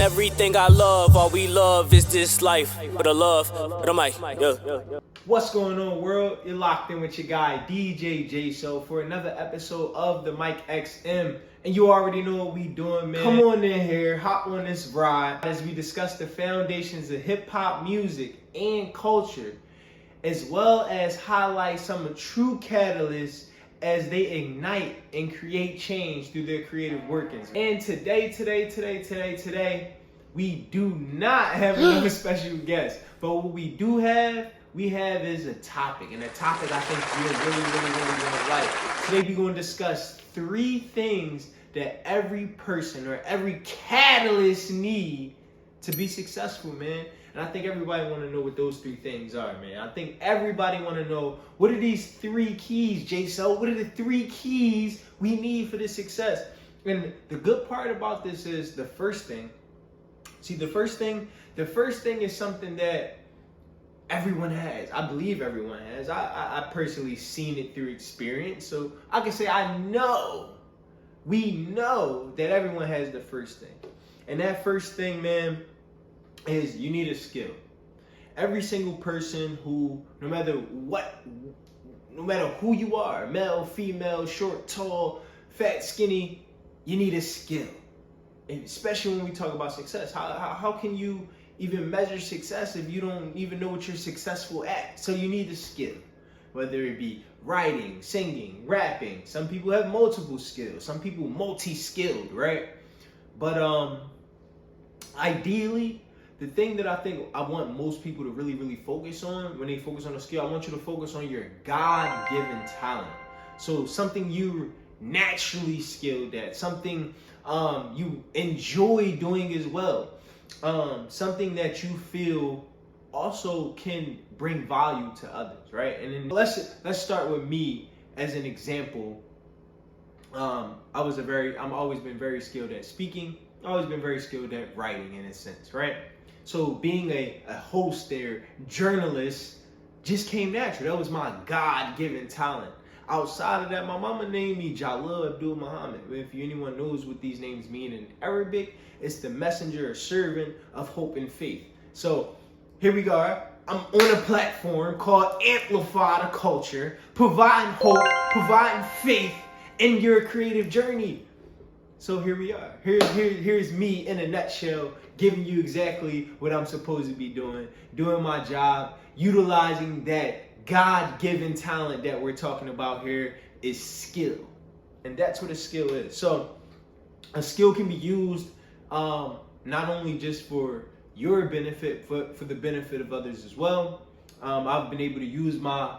Everything I love, all we love is this life. But a love, but a mic, yeah. What's going on, world? You're locked in with your guy, DJ JSO, for another episode of the Mike XM. And you already know what we doing, man. Come on in here, hop on this ride as we discuss the foundations of hip-hop music and culture, as well as highlight some of true catalysts as they ignite and create change through their creative workings. And today, we do not have another special guest. But what we do have, is a topic. And a topic I think you're really going to like. Today we're going to discuss 3 things that every person or every catalyst need to be successful, man. And I think everybody want to know what those 3 things are, man. I think everybody want to know, what are these 3 keys, JSO? What are the 3 keys we need for this success? And the good part about this is the first thing. See, the first thing is something that everyone has. I believe everyone has. I personally seen it through experience. So I can say we know that everyone has the first thing. And that first thing, man, is you need a skill. Every single person who, no matter who you are, male, female, short, tall, fat, skinny, you need a skill. And especially when we talk about success. How can you even measure success if you don't even know what you're successful at? So you need a skill. Whether it be writing, singing, rapping. Some people have multiple skills. Some people multi-skilled, right? But ideally, the thing that I think I want most people to really focus on when they focus on a skill, I want you to focus on your God-given talent. So something you naturally skilled at, something you enjoy doing as well, something that you feel also can bring value to others, right? And then let's start with me as an example. I've always been very skilled at speaking. I've always been very skilled at writing in a sense, right? So being a host there, journalist, just came natural. That was my God-given talent. Outside of that, my mama named me Jalil Abdul Muhammad. If anyone knows what these names mean in Arabic, it's the messenger or servant of hope and faith. So here we are. I'm on a platform called Amplify the Culture, providing hope, providing faith in your creative journey. So here we are. Here's me in a nutshell, giving you exactly what I'm supposed to be doing my job, utilizing that God-given talent that we're talking about here is skill. And that's what a skill is. So a skill can be used not only just for your benefit, but for the benefit of others as well. I've been able to use my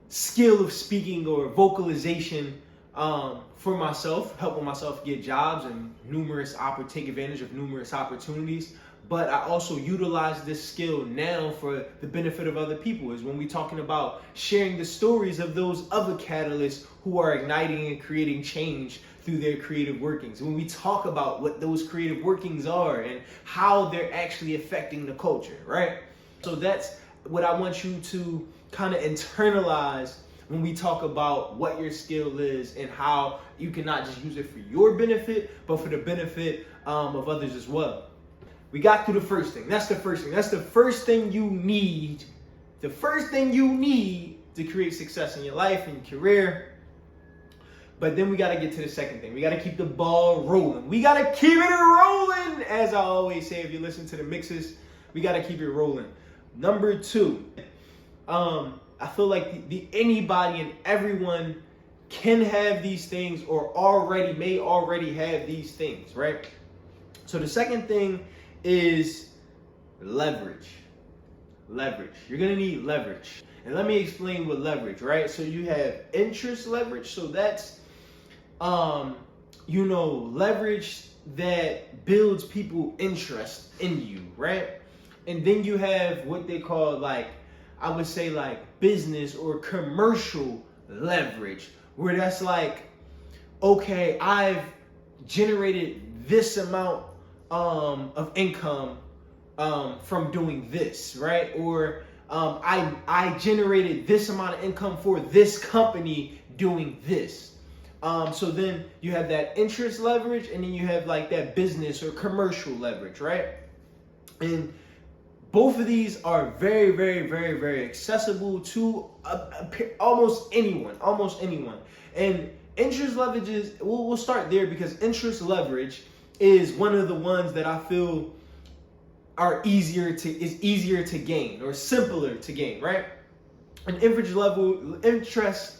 skill of speaking or vocalization for myself, helping myself get jobs and take advantage of numerous opportunities. But I also utilize this skill now for the benefit of other people, is when we're talking about sharing the stories of those other catalysts who are igniting and creating change through their creative workings. When we talk about what those creative workings are and how they're actually affecting the culture, right? So that's what I want you to kind of internalize when we talk about what your skill is and how you can not just use it for your benefit, but for the benefit of others as well. We got through the first thing. That's the first thing. That's the first thing you need. The first thing you need to create success in your life and your career. But then we got to get to the second thing. We got to keep the ball rolling. We got to keep it rolling. As I always say, if you listen to the mixes, we got to keep it rolling. Number 2, I feel like anybody and everyone can have these things or may already have these things, right? So the second thing is leverage. You're gonna need leverage. And let me explain what leverage, right? So you have interest leverage. So that's, leverage that builds people interest in you, right? And then you have what they call business or commercial leverage, where that's like, okay, I've generated this amount of income from doing this, right? Or I generated this amount of income for this company doing this. So then you have that interest leverage, and then you have like that business or commercial leverage, right? And both of these are very, very, very, very accessible to almost anyone, And interest leverage is, we'll start there, because interest leverage is one of the ones that I feel is easier to gain or simpler to gain, right? An interest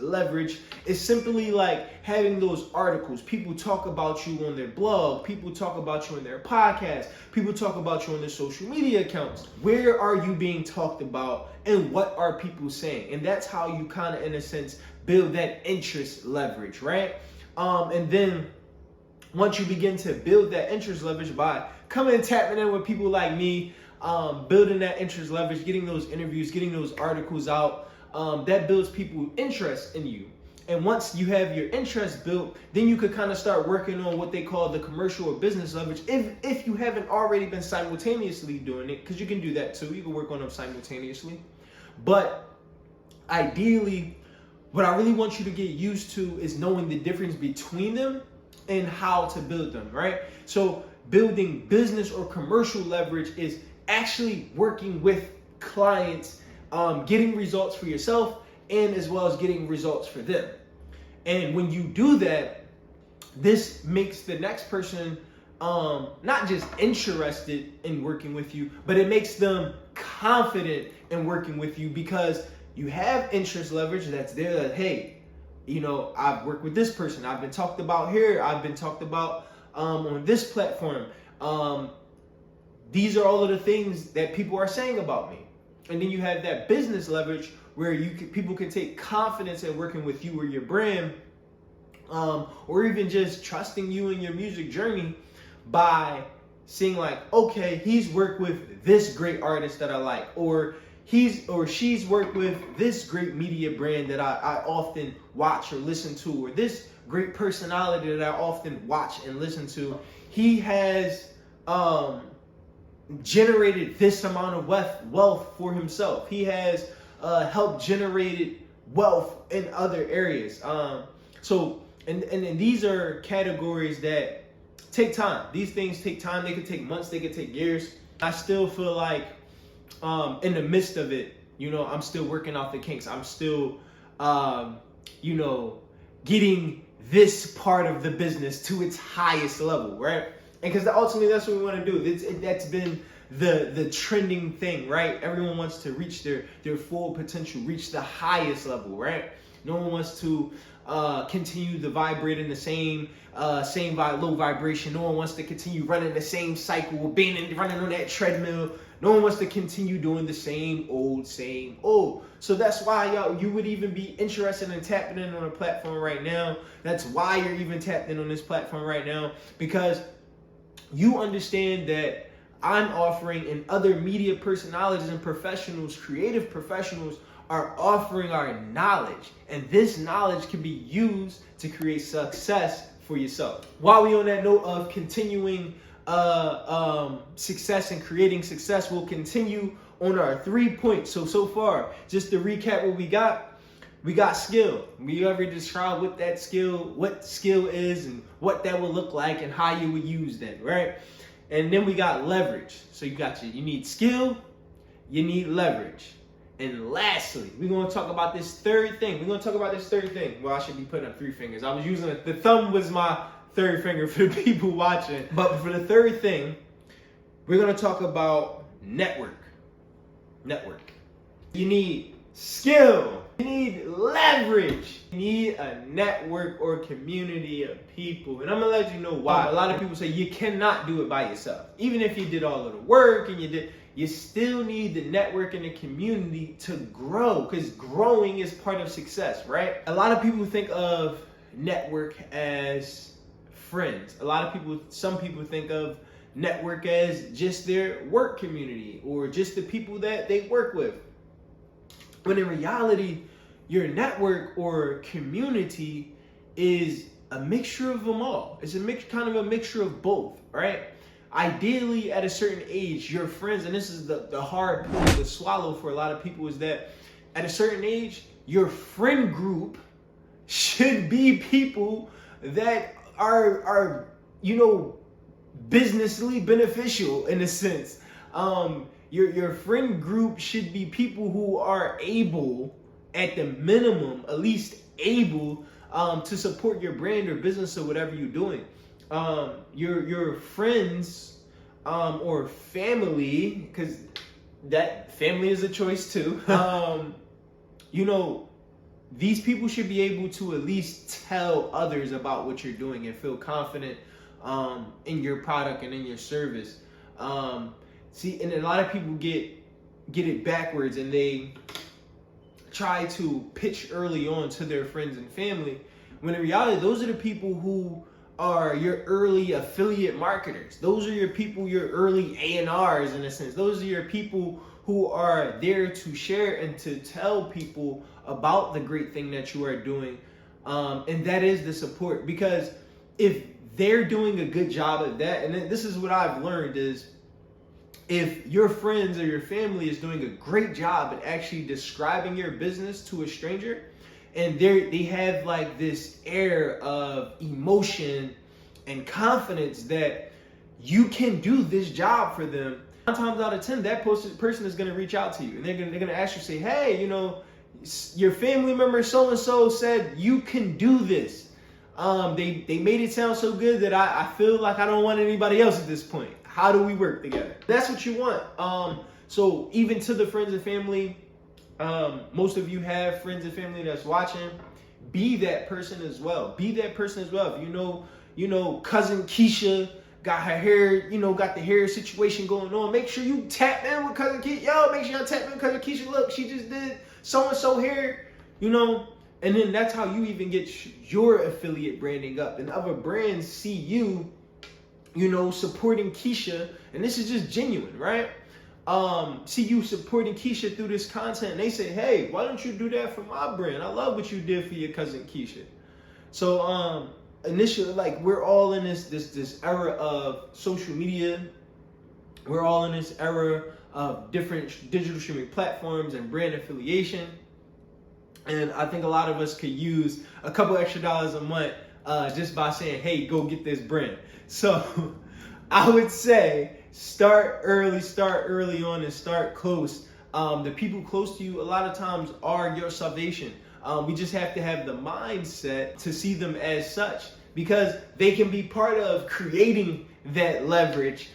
leverage is simply like having those articles. People talk about you on their blog. People talk about you on their podcast. People talk about you on their social media accounts. Where are you being talked about, and what are people saying? And that's how you kind of, in a sense, build that interest leverage, right? And then once you begin to build that interest leverage by coming and tapping in with people like me, building that interest leverage, getting those interviews, getting those articles out, that builds people interest in you. And once you have your interest built, then you could kind of start working on what they call the commercial or business leverage, if you haven't already been simultaneously doing it, because you can do that too. You can work on them simultaneously. But ideally, what I really want you to get used to is knowing the difference between them and how to build them, right? So building business or commercial leverage is actually working with clients, getting results for yourself, and as well as getting results for them. And when you do that, this makes the next person not just interested in working with you, but it makes them confident in working with you, because you have interest leverage that's there, that, hey, you know, I've worked with this person, I've been talked about here, I've been talked about on this platform. These are all of the things that people are saying about me. And then you have that business leverage where people can take confidence in working with you or your brand, or even just trusting you in your music journey by seeing like, okay, he's worked with this great artist that I like, or he's or she's worked with this great media brand that I often watch or listen to, or this great personality that I often watch and listen to. He has generated this amount of wealth for himself. He has helped generate wealth in other areas. So these are categories that take time. These things take time. They could take months. They could take years. I still feel like in the midst of it, you know, I'm still working out the kinks. I'm still, you know, getting this part of the business to its highest level, right? And because ultimately that's what we want to do. That's been the trending thing, right? Everyone wants to reach their full potential, reach the highest level, right? No one wants to continue to vibrate in the same low vibration. No one wants to continue running the same cycle, running on that treadmill. No one wants to continue doing the same old. So that's why you would even be interested in tapping in on a platform right now. That's why you're even tapped in on this platform right now, because you understand that I'm offering, and other media personalities and professionals, creative professionals, are offering our knowledge. And this knowledge can be used to create success for yourself. While we on that note of continuing success and creating success, we'll continue on our 3 points. So far, just to recap what we got skill. We already described what skill is and what that will look like and how you would use that, right? And then we got leverage. So you need skill, you need leverage. And lastly, we're going to talk about this third thing. Well, I should be putting up 3 fingers. I was using the thumb was my third finger for the people watching. But for the third thing, we're going to talk about network. You need skill. You need leverage. You need a network or community of people. And I'm going to let you know why. A lot of people say you cannot do it by yourself. Even if you did all of the work and you still need the network and the community to grow, because growing is part of success, right? A lot of people think of network as friends. Some people think of network as just their work community or just the people that they work with. When in reality, your network or community is a mixture of them all. It's kind of a mixture of both, right? Ideally, at a certain age, your friends, and this is the hard pill to swallow for a lot of people, is that at a certain age, your friend group should be people that are businessly beneficial in a sense. Your friend group should be people who are able, at the minimum, at least able to support your brand or business or whatever you're doing. Your friends or family, because that family is a choice too. These people should be able to at least tell others about what you're doing and feel confident in your product and in your service. See, and a lot of people get it backwards, and they try to pitch early on to their friends and family, when in reality, those are the people who are your early affiliate marketers. Those are your people, your early A&Rs in a sense. Those are your people who are there to share and to tell people about the great thing that you are doing. And that is the support. Because if they're doing a good job at that, and this is what I've learned is, if your friends or your family is doing a great job at actually describing your business to a stranger, and they have like this air of emotion and confidence that you can do this job for them, 9 times out of 10, that person is going to reach out to you, and they're going to ask you, say, hey, your family member so-and-so said you can do this. They made it sound so good that I feel like I don't want anybody else at this point. How do we work together? That's what you want. So even to the friends and family, most of you have friends and family that's watching, be that person as well. Be that person as well. If you know, cousin Keisha got her hair, got the hair situation going on, make sure you tap in with cousin Keisha. Yo, make sure you tap in with cousin Keisha. Look, she just did so-and-so hair, and then that's how you even get your affiliate branding up. And other brands see you, supporting Keisha, and this is just genuine, right? See you supporting Keisha through this content, and they say, hey, why don't you do that for my brand? I love what you did for your cousin Keisha. So initially, like, we're all in this era of social media. We're all in this era of different digital streaming platforms and brand affiliation. And I think a lot of us could use a couple extra dollars a month just by saying, hey, go get this brand. So I would say start early on and start close. The people close to you a lot of times are your salvation. We just have to have the mindset to see them as such, because they can be part of creating that leverage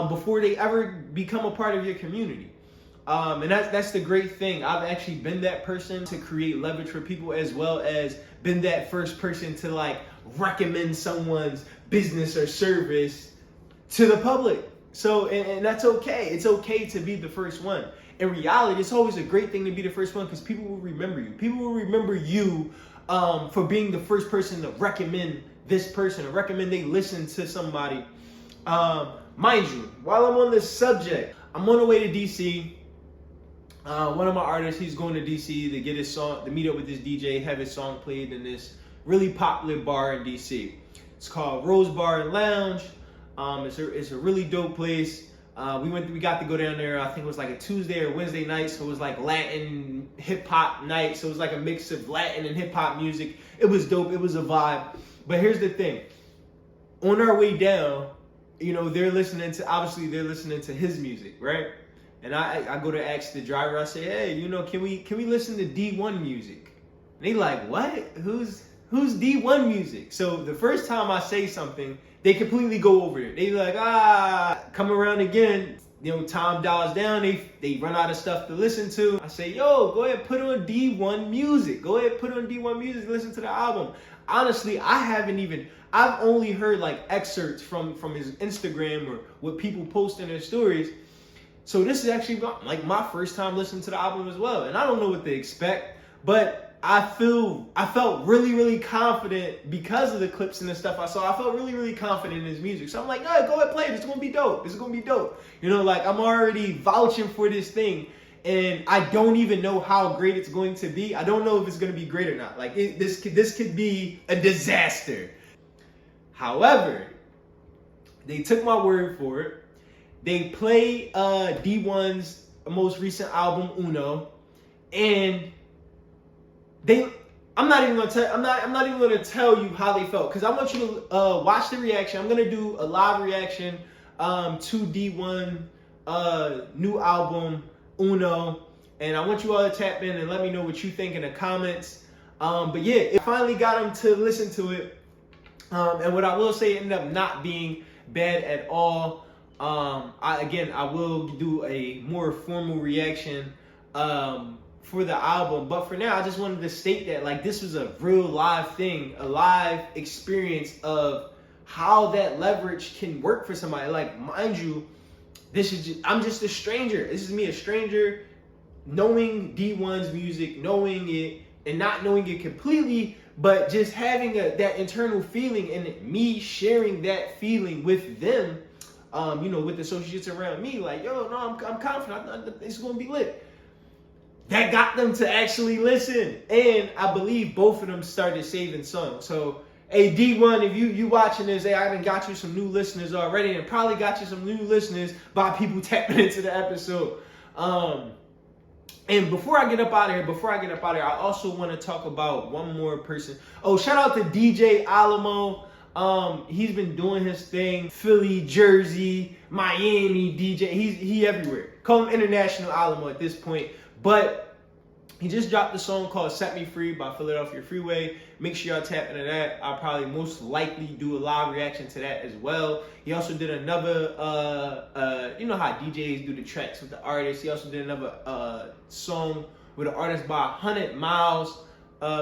before they ever become a part of your community. And that's the great thing. I've actually been that person to create leverage for people, as well as been that first person to like recommend someone's business or service to the public. So, and that's okay. It's okay to be the first one. In reality, it's always a great thing to be the first one, because people will remember you. People will remember you for being the first person to recommend this person, or recommend they listen to somebody. Mind you, while I'm on this subject, I'm on the way to DC. One of my artists, he's going to DC to get his song, to meet up with this DJ, have his song played in this really popular bar in DC. It's called Rose Bar and Lounge. It's a really dope place. We got to go down there. I think it was like a Tuesday or Wednesday night, so it was like Latin hip hop night. So it was like a mix of Latin and hip hop music. It was dope. It was a vibe. But here's the thing. On our way down, they're listening to his music, right? And I go to ask the driver. I say, hey, can we listen to D1 music? And they like, what? Who's D1 music? So the first time I say something, they completely go over it. They like, come around again. Time dials down. They run out of stuff to listen to. I say, yo, go ahead, put on D1 music. Go ahead, put on D1 music. Listen to the album. Honestly, I've only heard like excerpts from his Instagram or what people post in their stories. So this is actually like my first time listening to the album as well. And I don't know what to expect, but I felt really, really confident because of the clips and the stuff I saw. I felt really, really confident in his music. So I'm like, go ahead, play it. It's gonna be dope. It's gonna be dope. Like I'm already vouching for this thing, and I don't even know how great it's going to be. I don't know if it's gonna be great or not. Like this could be a disaster. However, they took my word for it. They play D1's most recent album, Uno, and I'm not even gonna tell you how they felt, because I want you to watch the reaction. I'm gonna do a live reaction to D1 new album Uno, and I want you all to tap in and let me know what you think in the comments. But yeah, it finally got them to listen to it, and what I will say, it ended up not being bad at all. I will do a more formal reaction for the album, but for now, I just wanted to state that, like, this was a real live thing, a live experience of how that leverage can work for somebody. Like, mind you, I'm just a stranger. This is me, a stranger, knowing D1's music, knowing it and not knowing it completely, but just having that internal feeling, and me sharing that feeling with them, with the associates around me, like, yo, no, I'm confident, it's gonna be lit. That got them to actually listen, and I believe both of them started saving some. So, hey, D1, if you watching this, hey, I done got you some new listeners already, and probably got you some new listeners by people tapping into the episode. And before I get up out of here, I also want to talk about one more person. Oh, shout out to DJ Alamo. He's been doing his thing. Philly, Jersey, Miami, DJ. He everywhere. Call him International Alamo at this point. But he just dropped a song called Set Me Free by Philadelphia Freeway. Make sure y'all tap into that. I'll probably most likely do a live reaction to that as well. He also did another, you know how DJs do the tracks with the artists. He also did another song with an artist by 100 Miles.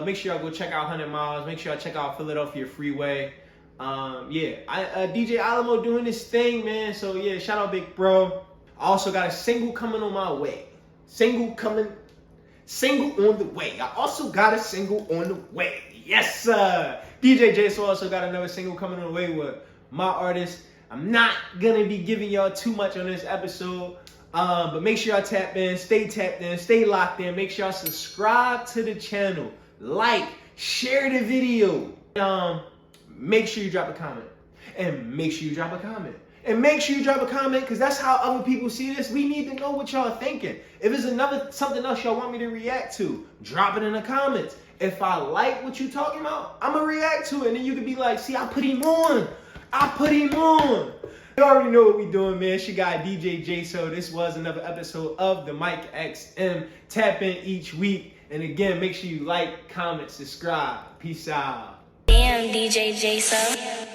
Make sure y'all go check out 100 Miles. Make sure y'all check out Philadelphia Freeway. DJ Alamo doing this thing, man. So yeah, shout out Big Bro. I also got a single coming on my way. Single on the way. I also got a single on the way. Yes, sir. DJ JSO also got another single coming on the way with my artist. I'm not gonna be giving y'all too much on this episode, but make sure y'all tap in, stay tapped in, stay locked in. Make sure y'all subscribe to the channel, like, share the video. Make sure you drop a comment, and make sure you drop a comment. And make sure you drop a comment, because that's how other people see this. We need to know what y'all are thinking. If there's something else y'all want me to react to, drop it in the comments. If I like what you're talking about, I'm going to react to it. And then you can be like, see, I put him on. You already know what we doing, man. She got DJ JSO. This was another episode of the Mike XM. Tap in each week. And again, make sure you like, comment, subscribe. Peace out. Damn, DJ JSO.